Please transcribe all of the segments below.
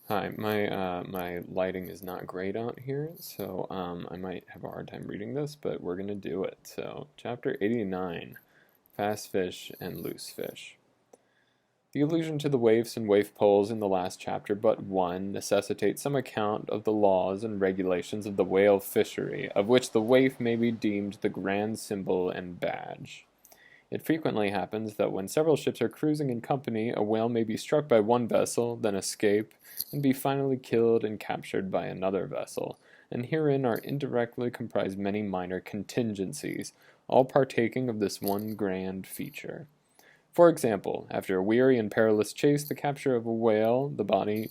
Hi, my lighting is not great out here, so I might have a hard time reading this, but we're gonna do it. So, chapter 89, Fast Fish and Loose Fish. The allusion to the waifs and waif poles in the last chapter but one necessitates some account of the laws and regulations of the whale fishery, of which the waif may be deemed the grand symbol and badge. It frequently happens that when several ships are cruising in company, a whale may be struck by one vessel, then escape, and be finally killed and captured by another vessel, and herein are indirectly comprised many minor contingencies, all partaking of this one grand feature. For example, after a weary and perilous chase, the capture of a whale, the body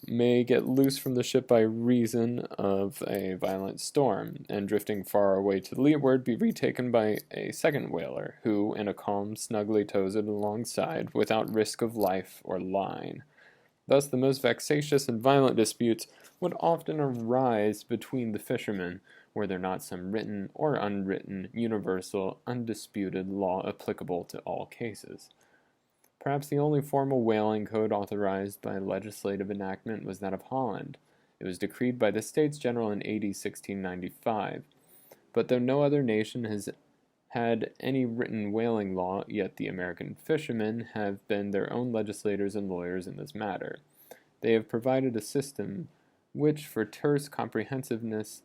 may get loose from the ship by reason of a violent storm, and drifting far away to leeward be retaken by a second whaler, who in a calm snugly tows it alongside without risk of life or line. Thus the most vexatious and violent disputes would often arise between the fishermen, were there not some written or unwritten, universal, undisputed law applicable to all cases. Perhaps the only formal whaling code authorized by legislative enactment was that of Holland. It was decreed by the States General in A.D. 1695. But though no other nation has had any written whaling law, yet the American fishermen have been their own legislators and lawyers in this matter. They have provided a system which, for terse comprehensiveness,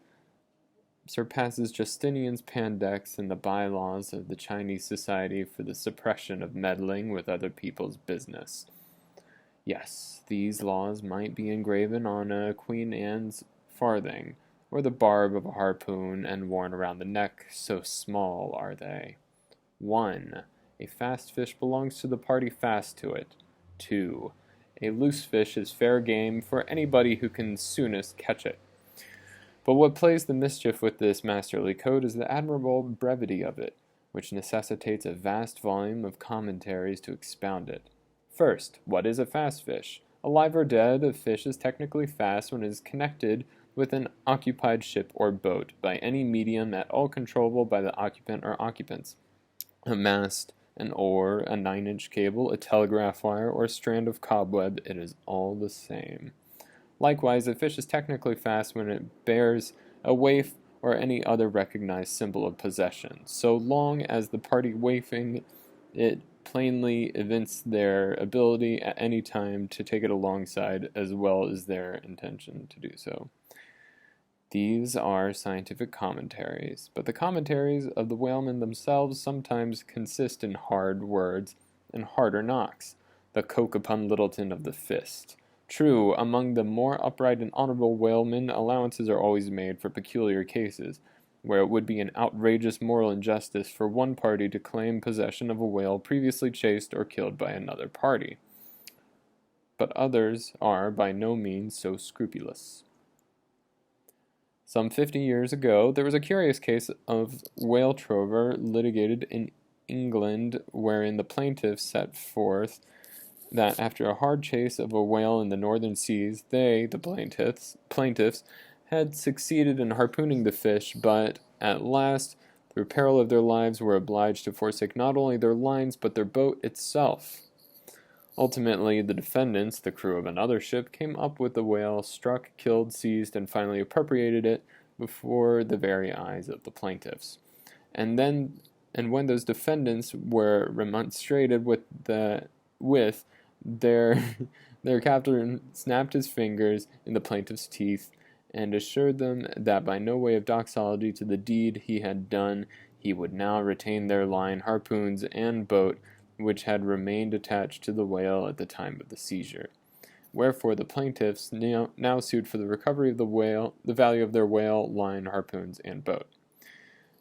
surpasses Justinian's Pandects and the bylaws of the Chinese Society for the Suppression of Meddling with Other People's Business. Yes, these laws might be engraven on a Queen Anne's farthing, or the barb of a harpoon and worn around the neck, so small are they. 1. A fast fish belongs to the party fast to it. 2. A loose fish is fair game for anybody who can soonest catch it. But what plays the mischief with this masterly code is the admirable brevity of it, which necessitates a vast volume of commentaries to expound it. First, what is a fast fish? Alive or dead, a fish is technically fast when it is connected with an occupied ship or boat by any medium at all controllable by the occupant or occupants. A mast, an oar, a 9-inch cable, a telegraph wire, or a strand of cobweb, it is all the same. Likewise, a fish is technically fast when it bears a waif or any other recognized symbol of possession, so long as the party waifing it plainly evince their ability at any time to take it alongside as well as their intention to do so. These are scientific commentaries, but the commentaries of the whalemen themselves sometimes consist in hard words and harder knocks, the coke upon Littleton of the fist. True, among the more upright and honorable whalemen, allowances are always made for peculiar cases, where it would be an outrageous moral injustice for one party to claim possession of a whale previously chased or killed by another party. But others are by no means so scrupulous. Some 50 years ago, there was a curious case of whale trover litigated in England, wherein the plaintiff set forth that after a hard chase of a whale in the northern seas, they, the plaintiffs, had succeeded in harpooning the fish, but at last, through peril of their lives, were obliged to forsake not only their lines, but their boat itself. Ultimately, the defendants, the crew of another ship, came up with the whale, struck, killed, seized, and finally appropriated it before the very eyes of the plaintiffs. And when those defendants were remonstrated with, their their captor snapped his fingers in the plaintiff's teeth and assured them that by no way of doxology to the deed he had done, he would now retain their line, harpoons, and boat, which had remained attached to the whale at the time of the seizure. Wherefore the plaintiffs now sued for the recovery of the value of their whale, line, harpoons, and boat.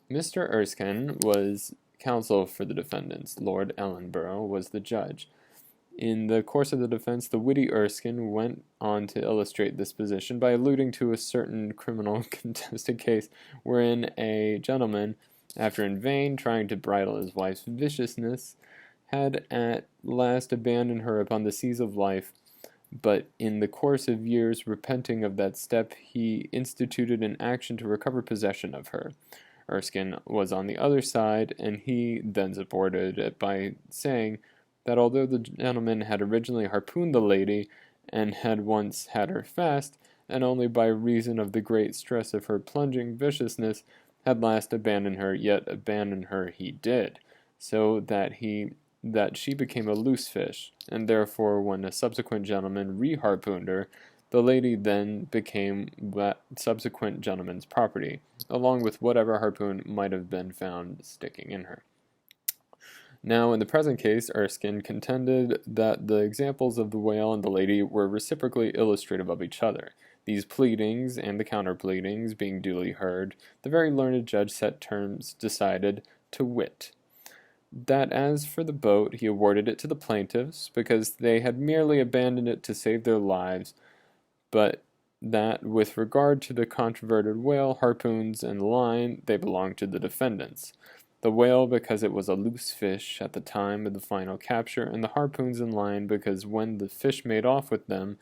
Mr. Erskine was counsel for the defendants. Lord Ellenborough was the judge. In the course of the defense, the witty Erskine went on to illustrate this position by alluding to a certain criminal contested case wherein a gentleman, after in vain trying to bridle his wife's viciousness, had at last abandoned her upon the seas of life, but in the course of years, repenting of that step, he instituted an action to recover possession of her. Erskine was on the other side, and he then supported it by saying that although the gentleman had originally harpooned the lady, and had once had her fast, and only by reason of the great stress of her plunging viciousness had last abandoned her, yet abandon her he did, so that she became a loose fish, and therefore when a subsequent gentleman re-harpooned her, the lady then became that subsequent gentleman's property, along with whatever harpoon might have been found sticking in her. Now, in the present case, Erskine contended that the examples of the whale and the lady were reciprocally illustrative of each other. These pleadings and the counter-pleadings being duly heard, the very learned judge set terms decided, to wit, that as for the boat, he awarded it to the plaintiffs, because they had merely abandoned it to save their lives, but that with regard to the controverted whale, harpoons, and line, they belonged to the defendants. The whale because it was a loose fish at the time of the final capture, and the harpoons and line because when the fish made off with them,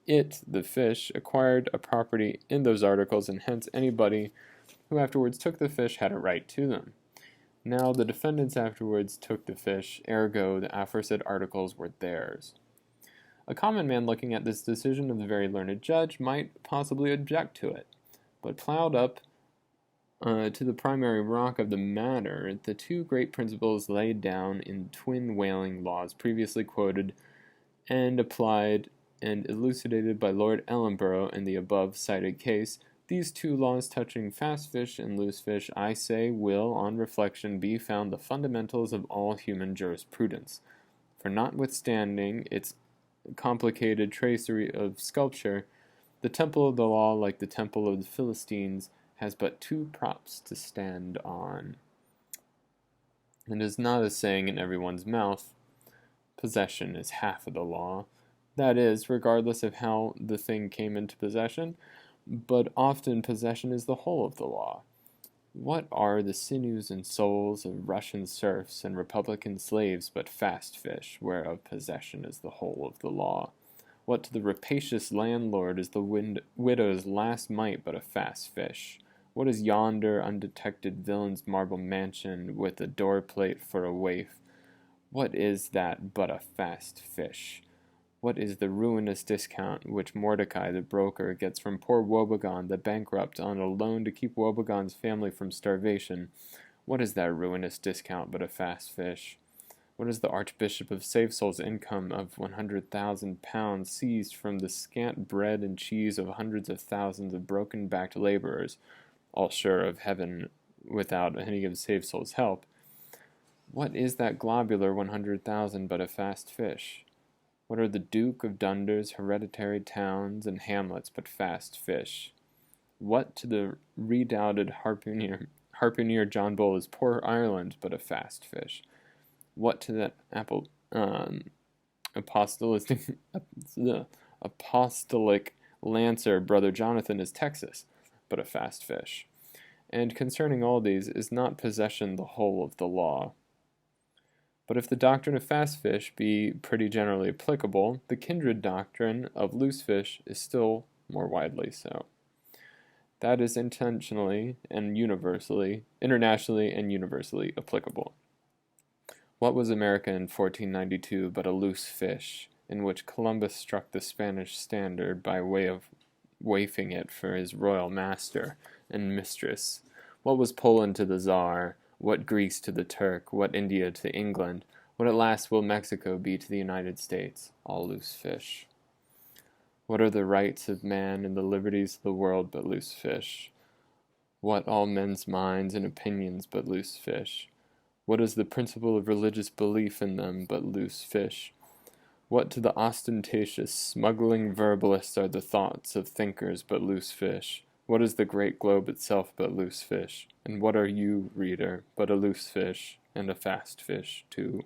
it, the fish, acquired a property in those articles, and hence anybody who afterwards took the fish had a right to them. Now the defendants afterwards took the fish, ergo the aforesaid articles were theirs. A common man looking at this decision of the very learned judge might possibly object to it, but plowed up to the primary rock of the matter, the two great principles laid down in twin whaling laws previously quoted and applied and elucidated by Lord Ellenborough in the above cited case, these two laws touching fast fish and loose fish, I say, will, on reflection, be found the fundamentals of all human jurisprudence. For notwithstanding its complicated tracery of sculpture, the temple of the law, like the temple of the Philistines, has but two props to stand on. It is not a saying in everyone's mouth, possession is half of the law. That is, regardless of how the thing came into possession, but often possession is the whole of the law. What are the sinews and souls of Russian serfs and Republican slaves but fast fish, whereof possession is the whole of the law? What to the rapacious landlord is the widow's last mite but a fast fish? What is yonder undetected villain's marble mansion with a door-plate for a waif? What is that but a fast fish? What is the ruinous discount which Mordecai the broker gets from poor Wobegon the bankrupt on a loan to keep Wobegon's family from starvation? What is that ruinous discount but a fast fish? What is the Archbishop of Savesoul's income of £100,000 seized from the scant bread and cheese of hundreds of thousands of broken-backed laborers, all sure of heaven without any of Savesoul's help? What is that globular 100,000 but a fast fish? What are the Duke of Dunder's hereditary towns and hamlets but fast fish? What to the redoubted harpooner John Bull is poor Ireland but a fast fish? What to that apostolic lancer Brother Jonathan is Texas but a fast fish? And concerning all these, is not possession the whole of the law? But if the doctrine of fast fish be pretty generally applicable, the kindred doctrine of loose fish is still more widely so. That is internationally and universally applicable. What was America in 1492 but a loose fish, in which Columbus struck the Spanish standard by way of wafing it for his royal master and mistress? What was Poland to the Czar? What Greece to the Turk? What India to England? What at last will Mexico be to the United States? All loose fish. What are the rights of man and the liberties of the world but loose fish? What all men's minds and opinions but loose fish? What is the principle of religious belief in them but loose fish? What to the ostentatious, smuggling verbalists are the thoughts of thinkers but loose fish? What is the great globe itself but loose fish? And what are you, reader, but a loose fish, and a fast fish, too?